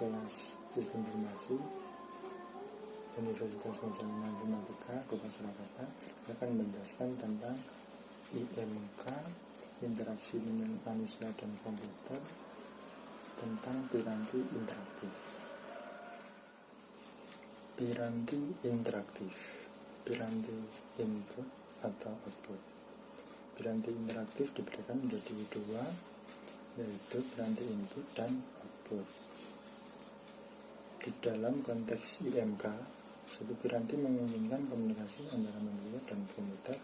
kelas Sistem Informasi Universitas Gajah Mada, Kota Surakarta, akan menjelaskan tentang IMK, interaksi manusia dan komputer, tentang piranti interaktif. Piranti interaktif, piranti input atau output. Piranti interaktif dibedakan menjadi dua, yaitu piranti input dan output. Di dalam konteks IMK, suatu piranti memungkinkan komunikasi antara manusia dan komputer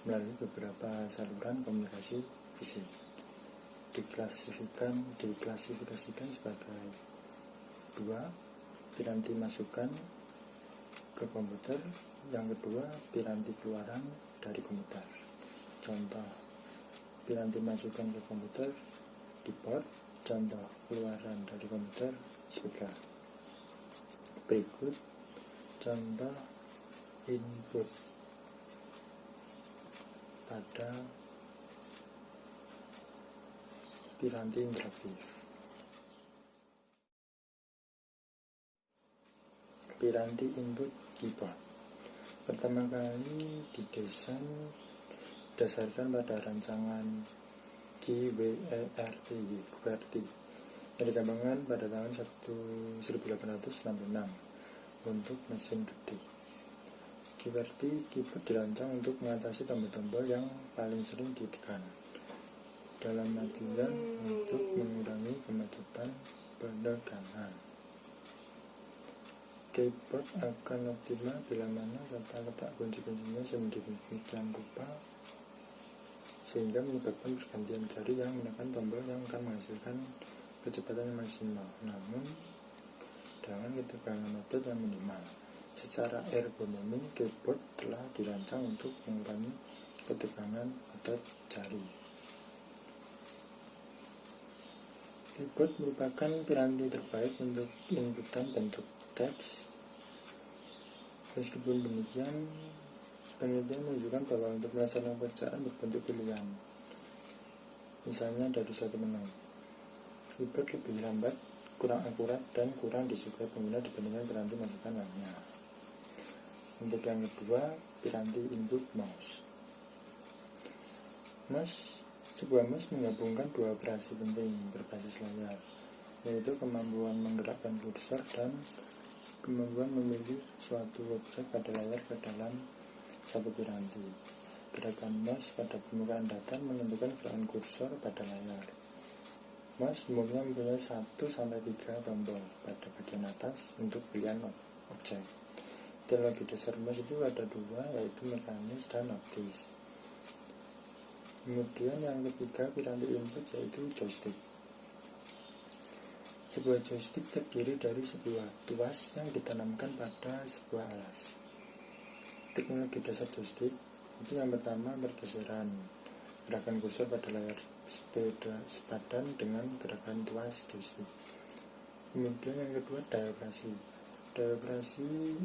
melalui beberapa saluran komunikasi fisik. Diklasifikasikan sebagai dua, piranti masukan ke komputer, yang kedua piranti keluaran dari komputer. Contoh piranti masukan ke komputer, keyboard. Contoh keluaran dari komputer, speaker. Berikut contoh input pada piranti interaktif. Piranti input keyboard pertama kali didesain berdasarkan pada rancangan QWERTY yang dikembangkan pada tahun 1866 untuk mesin ketik. QWERTY keyboard dirancang untuk mengatasi tombol-tombol yang paling sering ditekan, dalam artian untuk mengurangi kemacetan penegangan. Keyboard akan optimal bila mana letak kunci-kuncinya sedemikian rupa sehingga menyebabkan pergantian jari yang menekan tombol yang akan menghasilkan kecepatan yang maksimal, namun dengan ketegangan otot yang minimal. Secara ergonomi, keyboard telah dirancang untuk mengurangi ketegangan otot jari. Keyboard merupakan piranti terbaik untuk inputan bentuk teks. Meskipun demikian, penelitian menunjukkan bahwa untuk melaksanakan pekerjaan berbentuk pilihan, misalnya dari suatu menu, keyboard lebih lambat, kurang akurat, dan kurang disukai pengguna dibandingkan piranti masukan lainnya. Untuk yang kedua, piranti input mouse. Sebuah mouse menggabungkan dua operasi penting berbasis layar, yaitu kemampuan menggerakkan kursor dan kemampuan memilih suatu objek pada layar ke dalam satu piranti. Gerakan mouse pada permukaan datar menentukan gerakan kursor pada layar. Mouse umumnya mempunyai 1-3 tombol pada bagian atas untuk pilihan objek. Teknologi dasar mouse itu ada dua, yaitu mekanis dan optis. Kemudian yang ketiga, piranti input, yaitu joystick. Sebuah joystick terdiri dari sebuah tuas yang ditanamkan pada sebuah alas. Teknologi dasar joystick itu yang pertama, pergeseran gerakan kursor pada layar sepadan dengan gerakan tuas joystick. Kemudian yang kedua, daya operasi. Daya operasi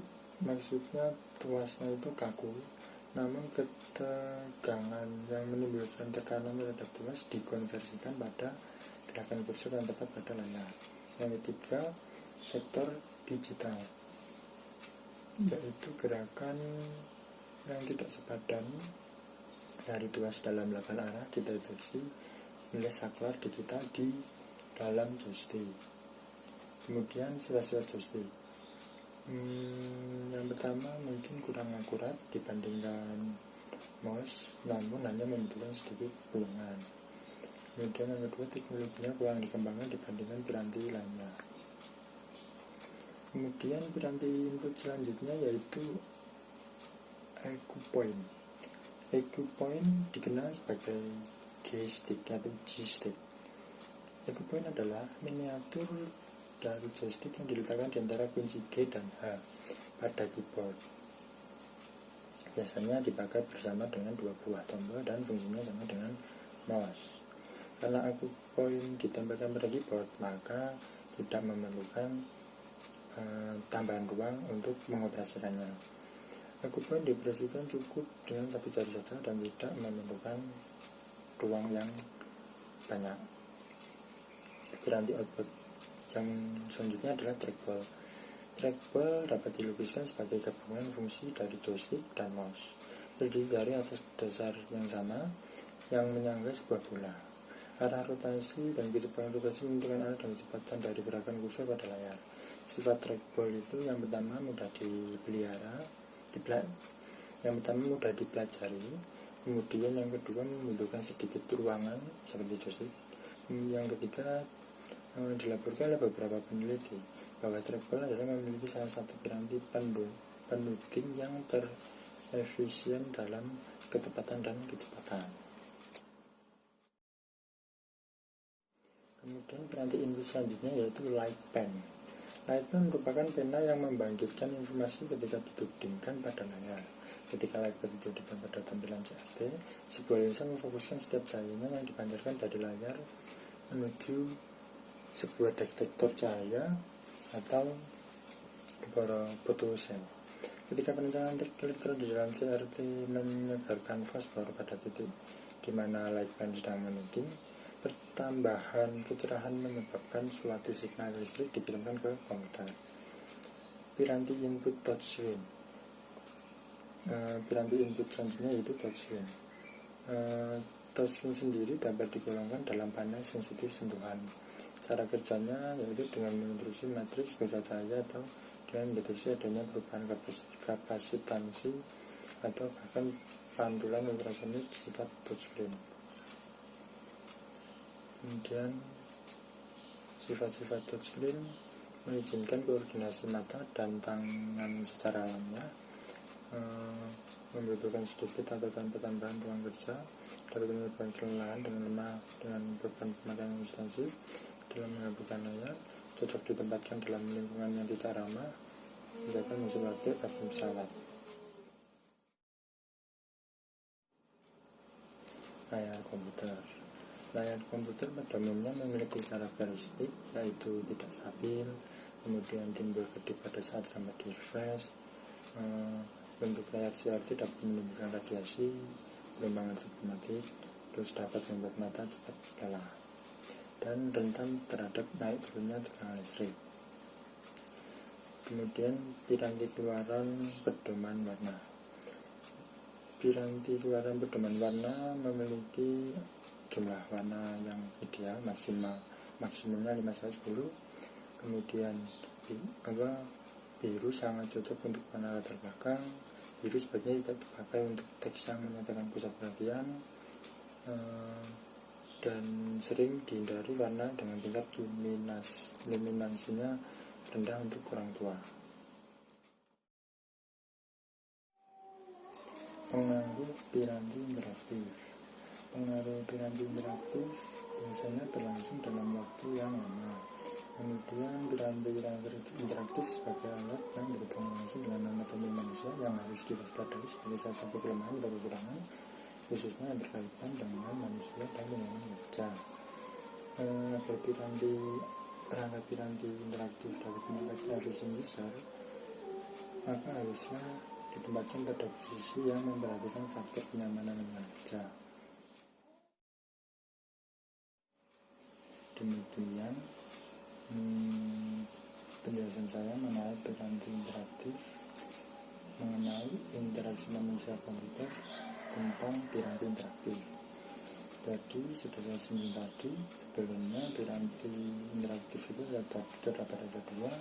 maksudnya tuasnya itu kaku, namun ketegangan yang menimbulkan tekanan terhadap tuas dikonversikan pada gerakan kursor yang tepat pada layar. Yang ketiga, sektor digital, yaitu gerakan yang tidak sepadan dari tuas dalam 8 arah dideteksi oleh saklar digital di dalam joystick. Kemudian sila-sila joystick, yang pertama mungkin kurang akurat dibandingkan mouse, namun hanya membutuhkan sedikit gulungan. Kemudian yang kedua, teknologinya kurang dikembangkan dibandingkan piranti lainnya. Kemudian piranti input selanjutnya yaitu EQ point. EQ point dikenal sebagai G-stick atau G-stick. EQ point adalah miniatur dari joystick yang diletakkan di antara kunci G dan H pada keyboard. Biasanya dipakai bersama dengan dua buah tombol dan fungsinya sama dengan mouse. Karena EQ point ditempelkan pada keyboard, maka tidak memerlukan tambahan ruang untuk mengoperasikannya. EQ point dioperasikan cukup dengan satu jari saja dan tidak memerlukan ruang yang banyak. Piranti output. Yang selanjutnya adalah trackball. Trackball dapat dilukiskan sebagai gabungan fungsi dari joystick dan mouse, terdiri dari atas dasar yang sama yang menyangga sebuah bola. Arah rotasi dan kecepatan rotasi menentukan arah dan kecepatan dari gerakan kursor pada layar. Sifat trackball itu yang pertama mudah dipelajari, kemudian yang kedua membutuhkan sedikit ruangan seperti joystick, yang ketiga dilaporkan oleh beberapa peneliti bahwa trackball adalah memiliki salah satu piranti penuding yang terefisien dalam ketepatan dan kecepatan. Kemudian piranti input selanjutnya yaitu light pen. Light pen merupakan pena yang membangkitkan informasi ketika ditudingkan pada layar. Ketika light pen ditudingkan pada tampilan CRT, sebuah lensa memfokuskan setiap cahayanya yang dipancarkan dari layar menuju sebuah detektor cahaya atau fotosel. Ketika penencangan elektron di dalam CRT menyegarkan fosfor pada titik di mana light pen sedang menuding, pertambahan kecerahan menyebabkan suatu signal listrik dikirimkan ke komputer. Piranti input touchscreen. Piranti input selanjutnya yaitu touchscreen. Touchscreen sendiri dapat digolongkan dalam panel sensitif sentuhan. Cara kerjanya yaitu dengan mengintrusi matriks beda cahaya atau dengan mendeteksi adanya perubahan kapasitansi atau bahkan pantulan ultrasonik sifat touchscreen. Kemudian sifat-sifat touchscreen mengizinkan koordinasi mata dan tangan secara alamiah, membutuhkan sedikit atau tanpa tambahan ruang kerja, dapat menyebabkan kelelahan dengan beban pemakaian yang ekstensif dalam mengabaikan layar, cocok ditempatkan dalam lingkungan yang tidak ramah, misalkan musim pabrik atau pesawat. Layar komputer. Layar komputer pada umumnya memiliki karakteristik yaitu tidak stabil, kemudian timbul kedip pada saat gambar di-refresh. Bentuk layar CRT dapat menimbulkan radiasi, gelombang elektromagnetik, terus dapat membuat mata cepat lelah dan rentan terhadap naik turunnya tegangan listrik. Kemudian piranti keluaran pedoman warna. Piranti keluaran pedoman warna memiliki jumlah warna yang ideal, maksimumnya 5/10. Kemudian biru sangat cocok untuk warna latar belakang. Biru sebaiknya tidak dipakai untuk teks yang menyatakan pusat perhatian, dan sering dihindari warna dengan tingkat luminansinya rendah untuk orang tua. Pengaruh piranti interaktif. Pengaruh piranti interaktif biasanya berlangsung dalam waktu yang lama. Kemudian piranti interaktif sebagai alat yang berhubungan langsung dengan anatomi manusia yang harus diwaspadai sebagai salah satu kelemahan atau kekurangan, khususnya yang berkaitan dengan manusia dan lingkungan kerja. Agar perangkat piranti interaktif dapat meningkatkan efisiensi besar, maka harusnya ditempatkan pada posisi yang memperhatikan faktor kenyamanan lingkungan kerja. Demikian penjelasan saya mengenai piranti interaktif, mengenai interaksi manusia komputer tentang piranti interaktif. Jadi sudah saya singgung tadi sebelumnya, piranti interaktif itu terdapat ada dua,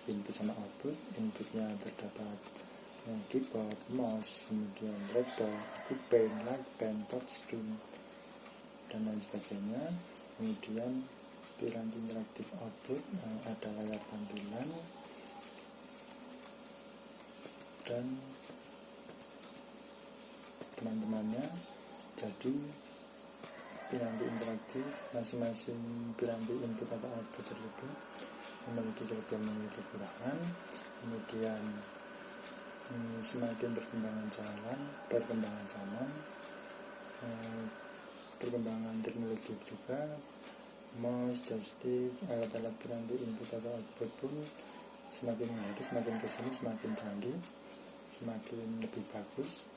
input sama output. Inputnya terdapat keyboard, mouse, kemudian trackball, pen, light pen, touchscreen, dan lain sebagainya. Kemudian piranti interaktif output ada layar tampilan dan teman-temannya. Jadi piranti interaktif, masing-masing piranti input atau output tersebut memiliki kelebihan, memiliki kekurangan. Kemudian semakin perkembangan zaman, perkembangan teknologi juga, mouse, joystick, alat-alat piranti input atau output pun semakin hari, semakin kesini semakin canggih, semakin lebih bagus.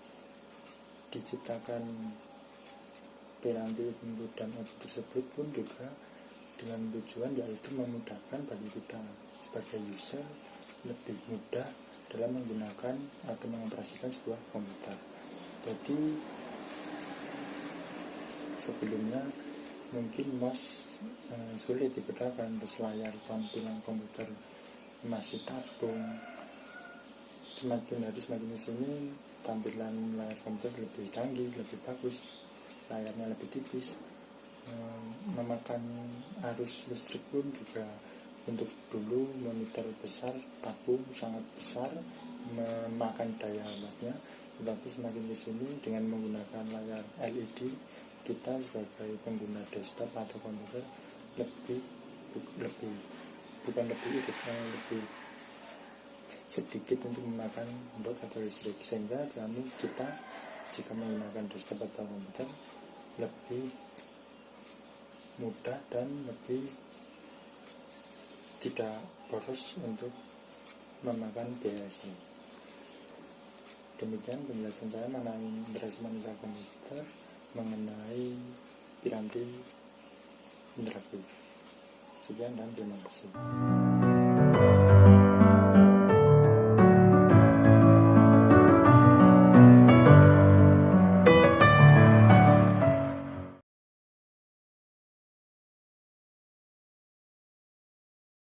Diciptakan piranti input dan output tersebut pun juga dengan tujuan yaitu memudahkan bagi kita sebagai user lebih mudah dalam menggunakan atau mengoperasikan sebuah komputer. Jadi sebelumnya mungkin mouse sulit digunakan, terus layar tampilan komputer masih tabung. Semakin hari semakin kesini tampilan layar komputer lebih canggih, lebih bagus, layarnya lebih tipis, memakan arus listrik pun juga. Untuk dulu monitor besar, tabung sangat besar, memakan daya wattnya, tetapi semakin kesini dengan menggunakan layar LED, kita sebagai pengguna desktop atau komputer lebih sedikit untuk memakan watt atau listrik, sehingga kita jika menggunakan desktop atau komputer lebih mudah dan lebih tidak boros untuk memakan biaya listrik. Demikian penjelasan saya mengenai interaksi manusia komputer mengenai piranti interaktif. Sekian dan terima kasih.